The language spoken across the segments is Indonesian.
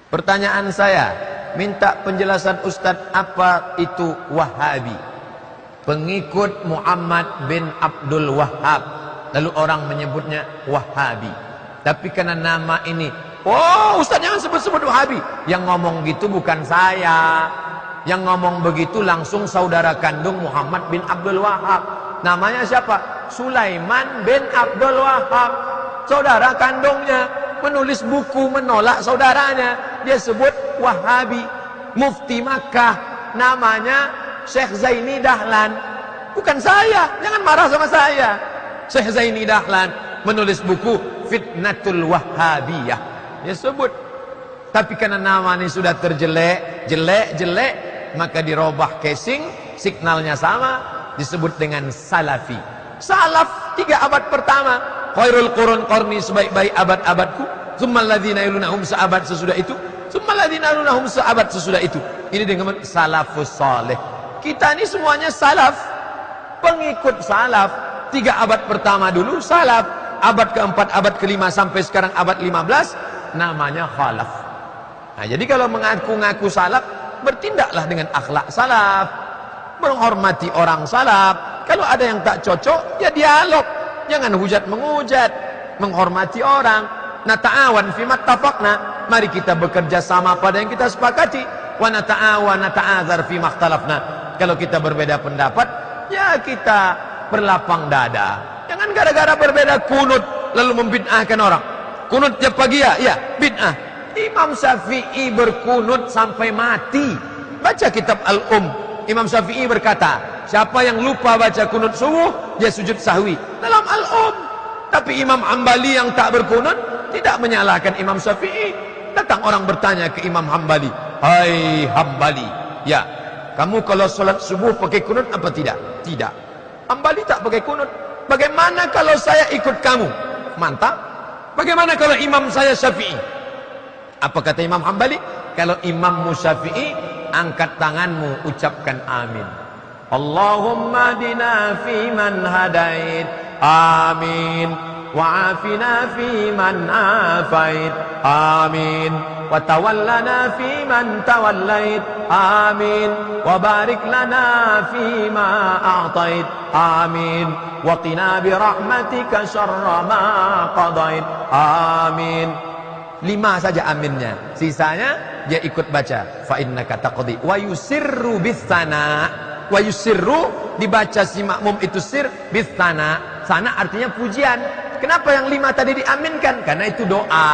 Pertanyaan saya, minta penjelasan Ustadz, apa itu Wahabi? Pengikut Muhammad bin Abdul Wahhab. Lalu orang menyebutnya Wahabi. Tapi karena nama ini, oh Ustadz jangan sebut-sebut Wahabi. Yang ngomong gitu bukan saya. Yang ngomong begitu langsung saudara kandung Muhammad bin Abdul Wahhab. Namanya siapa? Sulaiman bin Abdul Wahhab. Saudara kandungnya menulis buku menolak saudaranya. Dia sebut Wahabi. Mufti Makkah namanya Syekh Zaini Dahlan. Bukan saya, jangan marah sama saya. Syekh Zaini Dahlan menulis buku Fitnatul Wahhabiyah. Dia sebut. Tapi karena nama ini sudah terjelek, jelek, maka dirubah casing, signalnya sama, disebut dengan Salafi. Salaf 3 abad pertama. Khairul qurun qarni, sebaik-baik abad-abadku. Tsummal ladzina yalunahum, seabad sesudah itu. Tsummal ladzina yalunahum, seabad sesudah itu. Ini dengan salafus saleh. Kita ini semuanya salaf, pengikut salaf. 3 abad pertama dulu salaf, abad keempat, abad kelima sampai sekarang abad 15 namanya khalaf. Nah, jadi kalau mengaku-ngaku salaf, bertindaklah dengan akhlak salaf, menghormati orang salaf. Kalau ada yang tak cocok, ya dialog, jangan hujat menghujat, menghormati orang. Nata'awan fi mattafaqna, mari kita bekerja sama pada yang kita sepakati. Wa nata'awan nata'azar fi makhtalafna. Kalau kita berbeda pendapat, ya kita berlapang dada. Jangan gara-gara berbeda kunut lalu membid'ahkan orang. Kunut tiap pagi ya bid'ah. Imam Syafi'i berkunut sampai mati. Baca kitab Al-Um. Imam Syafi'i berkata, siapa yang lupa baca kunut subuh, dia sujud sahwi. Dalam Al-Um. Tapi Imam Hambali yang tak berkunut tidak menyalahkan Imam Syafi'i. Datang orang bertanya ke Imam Hambali, hai Hambali, ya, kamu kalau sholat subuh pakai kunut apa tidak? Tidak. Hambali tak pakai kunut. Bagaimana kalau saya ikut kamu? Mantap. Bagaimana kalau imam saya Syafi'i? Apa kata Imam Hambali? Kalau imammu Syafi'i, angkat tanganmu, ucapkan amin. Allahumma dina fi man hadait, amin. Wa'afina fi man afait, amin. Wa tawallana fi man tawallait, amin. Wa barik lana fi ma a'tait, amin. Wa qina bi rahmatika syarra ma qadait, amin. 5 saja aminnya, sisanya dia ikut baca. Fa innaka taqdi wa yusirru bis-sana. Wa yusirru dibaca si makmum itu sir bis-sana. Sana artinya pujian. Kenapa yang 5 tadi diaminkan? Karena itu doa,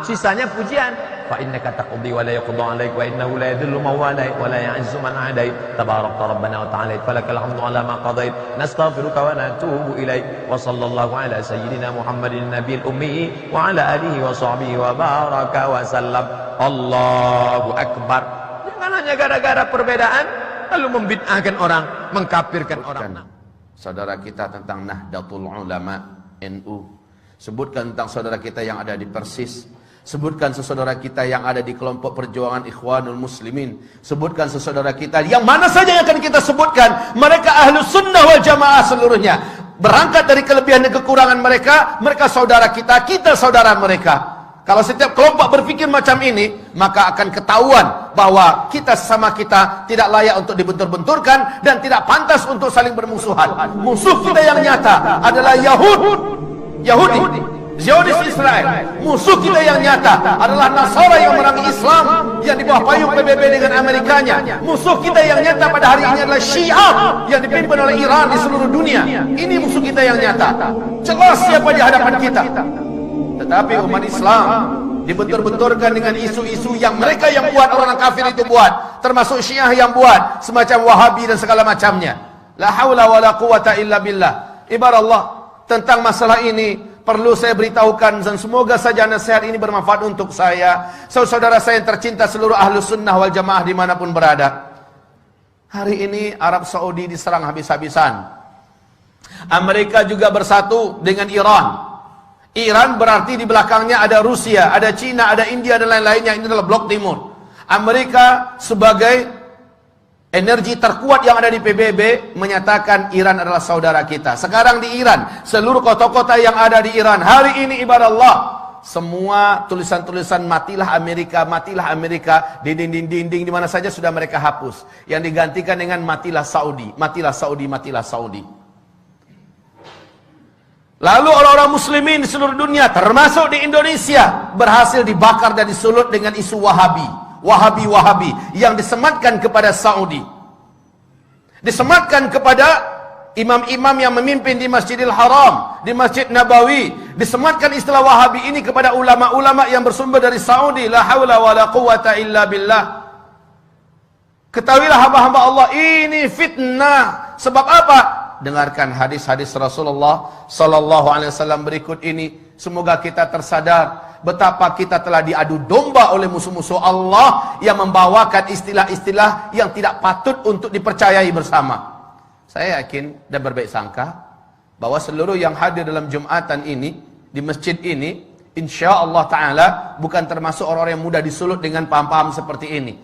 sisanya pujian. Fa innaka taqdi wa la yuqda 'alaik wa innahu la yadhillu man walait wa la ya'izzu man 'adait. Tabarakta rabbana wa ta'ala falakal hamdu 'ala ma qadait. Nastaghfiruka wa natubu ilaik. Wa sallallahu ala sayyidina Muhammadin nabiyil ummi wa ala alihi wa sahbihi wa baraka wa sallam. Allahu akbar. Jangan hanya gara-gara perbedaan lalu membid'ahkan orang, mengkafirkan orang. Saudara kita tentang Nahdlatul Ulama NU, sebutkan tentang saudara kita yang ada di Persis, sebutkan sesaudara kita yang ada di kelompok perjuangan Ikhwanul Muslimin, sebutkan sesaudara kita yang mana saja yang akan kita sebutkan, mereka Ahlus Sunnah wal Jamaah seluruhnya. Berangkat dari kelebihan dan kekurangan mereka, mereka saudara kita, kita saudara mereka. Kalau setiap kelompok berpikir macam ini, maka akan ketahuan bahwa kita sesama kita tidak layak untuk dibentur-benturkan dan tidak pantas untuk saling bermusuhan. Musuh kita yang nyata adalah Yahudi, Zionis Israel. Musuh kita yang nyata adalah Nasara yang memerangi Islam yang di bawah payung PBB dengan Amerikanya. Musuh kita yang nyata pada hari ini adalah Syiah yang dipimpin oleh Iran di seluruh dunia. Ini musuh kita yang nyata. Jelas siapa di hadapan kita. Tetapi umat Islam dibentur-benturkan dengan isu-isu yang mereka yang buat, orang kafir itu buat, termasuk Syiah yang buat, semacam Wahabi dan segala macamnya. La haula wa la quwata illa billah. Ibarat Allah, tentang masalah ini perlu saya beritahukan, dan semoga saja nasihat ini bermanfaat untuk saya, saudara saya yang tercinta, seluruh Ahlus Sunnah wal Jamaah dimanapun berada. Hari ini Arab Saudi diserang habis-habisan. Amerika juga bersatu dengan Iran. Iran berarti di belakangnya ada Rusia, ada Cina, ada India dan lain-lainnya. Ini adalah blok timur. Amerika sebagai energi terkuat yang ada di PBB menyatakan Iran adalah saudara kita. Sekarang di Iran, seluruh kota-kota yang ada di Iran hari ini ibarat Allah semua tulisan-tulisan matilah Amerika di dinding-dinding di mana saja sudah mereka hapus. Yang digantikan dengan matilah Saudi, matilah Saudi, matilah Saudi. Lalu orang-orang muslimin di seluruh dunia, termasuk di Indonesia, berhasil dibakar dan disulut dengan isu Wahabi yang disematkan kepada Saudi. Disematkan kepada imam-imam yang memimpin di Masjidil Haram, di Masjid Nabawi. Disematkan istilah Wahabi ini kepada ulama-ulama yang bersumber dari Saudi. La haula wa la quwata illa billah. Ketahuilah hamba-hamba Allah, ini fitnah. Sebab apa? Dengarkan hadis-hadis Rasulullah sallallahu alaihi wasallam berikut ini. Semoga kita tersadar betapa kita telah diadu domba oleh musuh-musuh Allah yang membawakan istilah-istilah yang tidak patut untuk dipercayai bersama. Saya yakin dan berbaik sangka bahwa seluruh yang hadir dalam Jumatan ini, di masjid ini, insya Allah Ta'ala bukan termasuk orang-orang yang mudah disulut dengan paham-paham seperti ini.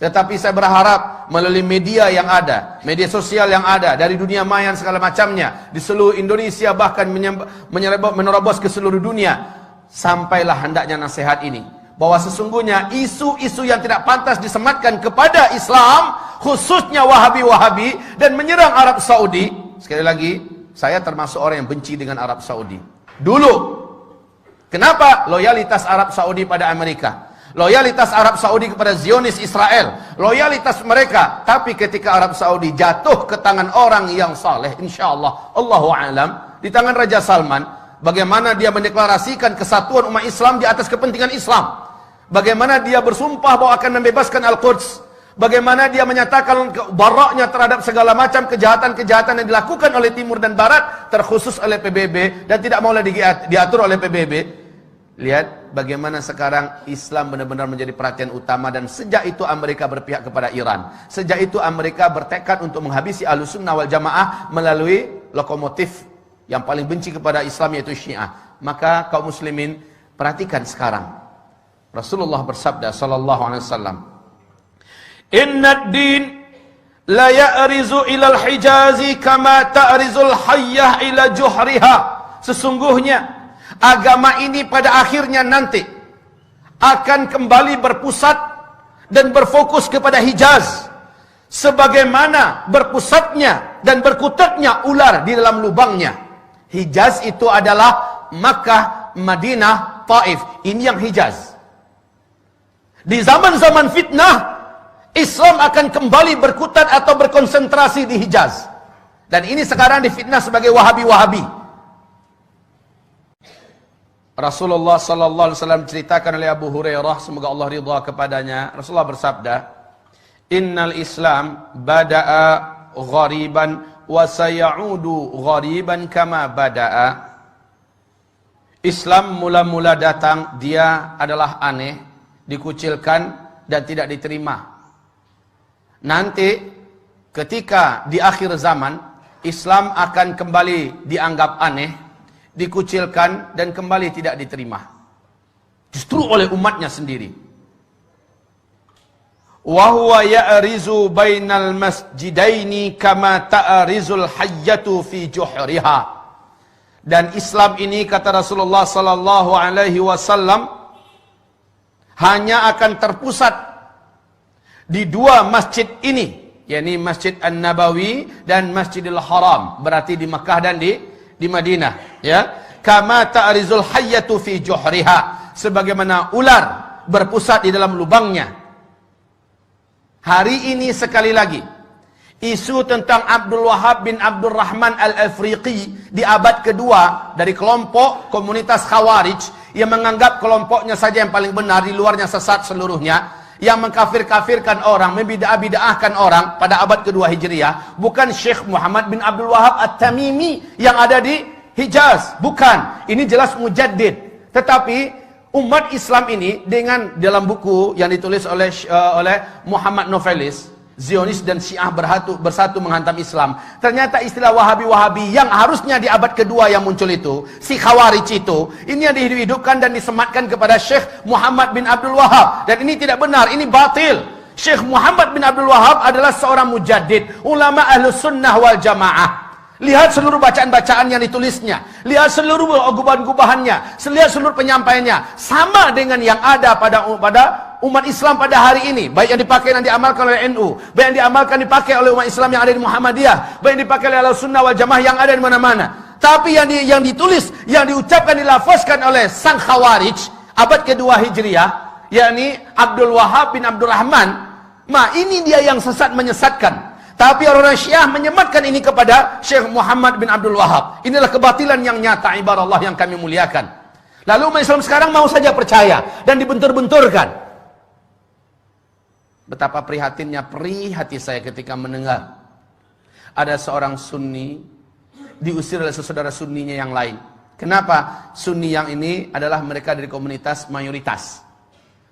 Tetapi saya berharap melalui media yang ada, media sosial yang ada, dari dunia maya segala macamnya, di seluruh Indonesia bahkan menerobos ke seluruh dunia, sampailah hendaknya nasihat ini. Bahwa sesungguhnya isu-isu yang tidak pantas disematkan kepada Islam, khususnya Wahabi-Wahabi, dan menyerang Arab Saudi. Sekali lagi, saya termasuk orang yang benci dengan Arab Saudi. Dulu, kenapa? Loyalitas Arab Saudi pada Amerika, loyalitas Arab Saudi kepada Zionis Israel, loyalitas mereka. Tapi ketika Arab Saudi jatuh ke tangan orang yang saleh, insyaAllah, Allahu a'lam, di tangan Raja Salman, bagaimana dia mendeklarasikan kesatuan umat Islam di atas kepentingan Islam. Bagaimana dia bersumpah bahwa akan membebaskan Al-Quds. Bagaimana dia menyatakan baraknya terhadap segala macam kejahatan-kejahatan yang dilakukan oleh Timur dan Barat, terkhusus oleh PBB, dan tidak mau lagi diatur oleh PBB. Lihat bagaimana sekarang Islam benar-benar menjadi perhatian utama. Dan sejak itu Amerika berpihak kepada Iran. Sejak itu Amerika bertekad untuk menghabisi Ahlussunnah wal Jamaah melalui lokomotif yang paling benci kepada Islam, yaitu Syiah. Maka kaum muslimin, perhatikan sekarang. Rasulullah bersabda sallallahu alaihi wasallam, "Inna ad-din la ya'rizu ila al-Hijazi kama ta'rizul hayyah ila juhriha." Sesungguhnya agama ini pada akhirnya nanti akan kembali berpusat dan berfokus kepada Hijaz, sebagaimana berpusatnya dan berkutatnya ular di dalam lubangnya. Hijaz itu adalah Makkah, Madinah, Taif. Ini yang Hijaz. Di zaman-zaman fitnah, Islam akan kembali berkutat atau berkonsentrasi di Hijaz. Dan ini sekarang difitnah sebagai Wahabi-Wahabi. Rasulullah sallallahu alaihi wasallam ceritakan oleh Abu Hurairah, semoga Allah ridha kepadanya. Rasulullah bersabda, "Innal Islam bada'a ghariban wa sayaudu ghariban kama bada'a." Islam mula-mula datang, dia adalah aneh, dikucilkan dan tidak diterima. Nanti ketika di akhir zaman, Islam akan kembali dianggap aneh, dikucilkan dan kembali tidak diterima. Justru oleh umatnya sendiri. Wa huwa ya'rizu bainal masjidaini kama ta'rizul hayyatu fi juhriha. Dan Islam ini, kata Rasulullah sallallahu alaihi wasallam, hanya akan terpusat di dua masjid ini, yakni Masjid An-Nabawi dan Masjidil Haram, berarti di Makkah dan di Madinah, ya. Kama ta'rizul hayyatu fi juhriha, sebagaimana ular berpusat di dalam lubangnya. Hari ini sekali lagi, isu tentang Abdul Wahab bin Abdul Rahman Al-Afriqi di abad kedua dari kelompok komunitas Khawarij yang menganggap kelompoknya saja yang paling benar, di luarnya sesat seluruhnya, yang mengkafir-kafirkan orang, membidah-bidahkan orang pada abad kedua Hijriah. Bukan Syekh Muhammad bin Abdul Wahab At-Tamimi yang ada di Hijaz, bukan. Ini jelas mujaddid. Tetapi umat Islam ini dengan dalam buku yang ditulis oleh Muhammad Novelis, Zionis dan Syiah bersatu menghantam Islam. Ternyata istilah Wahabi-Wahabi yang harusnya di abad kedua yang muncul itu, si Khawarij itu, ini yang dihidupkan dan disematkan kepada Syekh Muhammad bin Abdul Wahab. Dan ini tidak benar, ini batil. Syekh Muhammad bin Abdul Wahab adalah seorang mujaddid, ulama Ahlus Sunnah wal Jamaah. Lihat seluruh bacaan-bacaan yang ditulisnya. Lihat seluruh gubahan-gubahannya. Lihat seluruh penyampaiannya. Sama dengan yang ada pada umat Islam pada hari ini. Baik yang dipakai dan diamalkan oleh NU. Baik yang diamalkan dipakai oleh umat Islam yang ada di Muhammadiyah. Baik yang dipakai oleh Ahlussunnah wal Jamaah yang ada di mana-mana. Tapi yang ditulis, yang diucapkan, dilafazkan oleh sang Khawarij abad kedua Hijriah, yakni Abdul Wahhab bin Abdul Rahman. Ini dia yang sesat menyesatkan. Tapi orang-orang Syiah menyematkan ini kepada Syekh Muhammad bin Abdul Wahhab. Inilah kebatilan yang nyata, ibarat Allah yang kami muliakan. Lalu umat Islam sekarang mau saja percaya dan dibentur-benturkan. Betapa prihatinnya hati saya ketika mendengar ada seorang Sunni diusir oleh saudara Sunninya yang lain. Kenapa? Sunni yang ini adalah mereka dari komunitas mayoritas.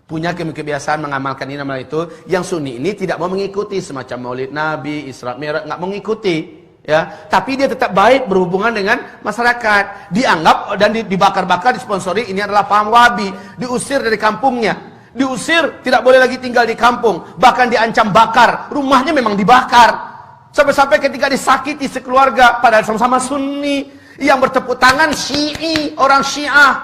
Punya kebiasaan mengamalkan ini amal itu. Yang Sunni ini tidak mau mengikuti semacam Maulid Nabi, Isra Mi'raj, nggak mengikuti, ya. Tapi dia tetap baik berhubungan dengan masyarakat. Dianggap dan dibakar-bakar, disponsori, ini adalah paham Wahabi. Diusir dari kampungnya. Diusir, tidak boleh lagi tinggal di kampung. Bahkan diancam bakar. Rumahnya memang dibakar. Sampai-sampai ketika disakiti sekeluarga, padahal sama-sama Sunni, yang bertepuk tangan Syi'i, orang Syiah.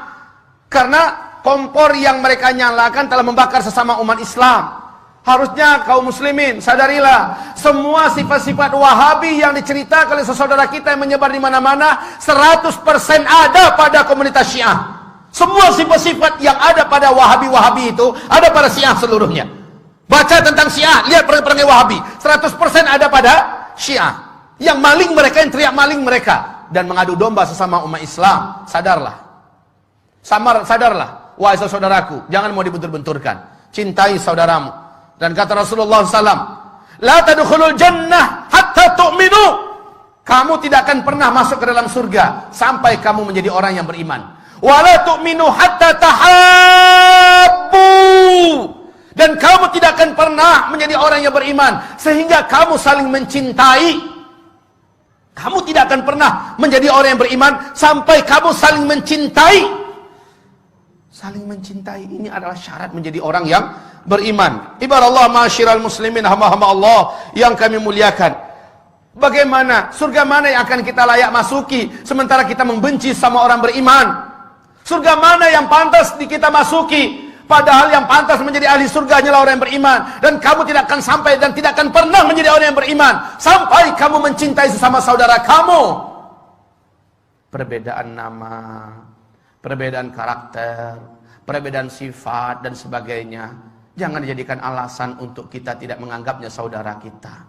Karena kompor yang mereka nyalakan telah membakar sesama umat Islam. Harusnya kaum muslimin sadarilah, semua sifat-sifat Wahabi yang diceritakan oleh saudara kita yang menyebar di mana-mana 100% ada pada komunitas Syiah. Semua sifat-sifat yang ada pada Wahabi itu ada pada Syiah seluruhnya. Baca tentang Syiah, lihat perangai-perangai Wahabi, 100% ada pada Syiah. Yang maling mereka, yang teriak maling mereka dan mengadu domba sesama umat Islam. Sadarlah. Sadarlah. Wahai saudaraku, jangan mau dibentur-benturkan. Cintai saudaramu. Dan kata Rasulullah SAW, La tadkhulul jannah hatta tu'minu. Kamu tidak akan pernah masuk ke dalam surga sampai kamu menjadi orang yang beriman. Wa la tu'minu hatta tahabbu. Dan kamu tidak akan pernah menjadi orang yang beriman sehingga kamu saling mencintai. Kamu tidak akan pernah menjadi orang yang beriman sampai kamu saling mencintai. Saling mencintai ini adalah syarat menjadi orang yang beriman. Ibarat Allah, ma'asyiral muslimin, hamba-hamba Allah yang kami muliakan. Bagaimana? Surga mana yang akan kita layak masuki sementara kita membenci sama orang beriman? Surga mana yang pantas kita masuki? Padahal yang pantas menjadi ahli surga hanyalah orang yang beriman. Dan kamu tidak akan sampai dan tidak akan pernah menjadi orang yang beriman sampai kamu mencintai sesama saudara kamu. Perbedaan nama, perbedaan karakter, perbedaan sifat dan sebagainya, jangan dijadikan alasan untuk kita tidak menganggapnya saudara kita.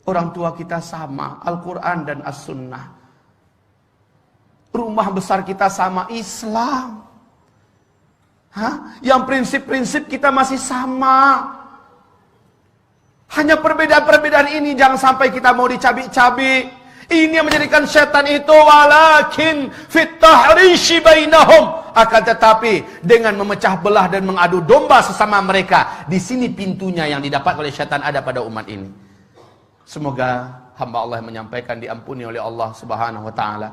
Orang tua kita sama, Al-Quran dan As-Sunnah. Rumah besar kita sama, Islam. Yang prinsip-prinsip kita masih sama. Hanya perbedaan-perbedaan ini jangan sampai kita mau dicabik-cabik. Ini yang menjadikan setan itu, walakin fit tahrishi bainahum, akan tetapi dengan memecah belah dan mengadu domba sesama mereka. Di sini pintunya yang didapat oleh setan ada pada umat ini. Semoga hamba Allah yang menyampaikan diampuni oleh Allah Subhanahu wa taala